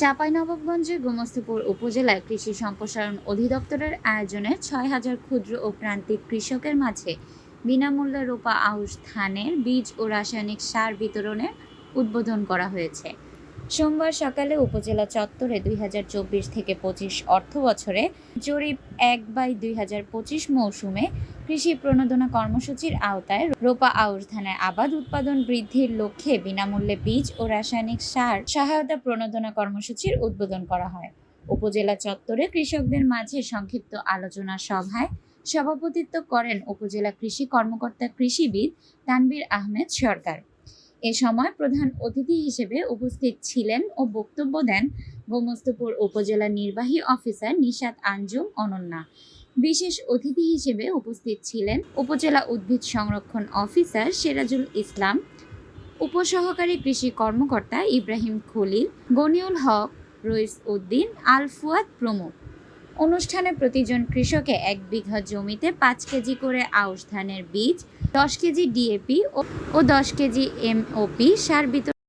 চাঁপাইনবাবগঞ্জের গোমস্তাপুর উপজেলায় কৃষি সম্প্রসারণ অধিদপ্তরের আয়োজনে ৬,০০০ ক্ষুদ্র ও প্রান্তিক কৃষকের মাঝে বিনামূল্যে রোপা আউশ ধানের বীজ ও রাসায়নিক সার বিতরণের উদ্বোধন করা হয়েছে। সোমবার সকালে উপজেলা চত্বরে ২০২৪-২৫ অর্থবছরে জরিপ ১/২০২৫ মৌসুমে কৃষি প্রণোদনা কর্মসূচির আওতায় রোপা আউশ ধানের আবাদ উৎপাদন বৃদ্ধির লক্ষ্যে বিনামূল্যে বীজ ও রাসায়নিক সার সহায়তা প্রণোদনা কর্মসূচির উদ্বোধন করা হয়। উপজেলা চত্বরে কৃষকদের মাঝে সংক্ষিপ্ত আলোচনা সভায় সভাপতিত্ব করেন উপজেলা কৃষি কর্মকর্তা কৃষিবিদ তানভীর আহমেদ সরকার। এ সময় প্রধান অতিথি হিসেবে উপস্থিত ছিলেন ও বক্তব্য দেন গোমস্তাপুর উপজেলা নির্বাহী অফিসার নিশাত আঞ্জুম অনন্যা। বিশেষ অতিথি হিসেবে উপস্থিত ছিলেন উপজেলা উদ্ভিদ সংরক্ষণ অফিসার সিরাজুল ইসলাম, উপসহকারী কৃষি কর্মকর্তা ইব্রাহিম খলিল, গনিউল হক, রইস উদ্দিন, আল ফুয়াদ প্রমুখ। অনুষ্ঠানে প্রতিজন কৃষকে ১ বিঘা জমিতে ৫ কেজি করে আউশ ধানের বীজ, ১০ কেজি ডিএপি ও ১০ কেজি এমওপি সার বিতরণ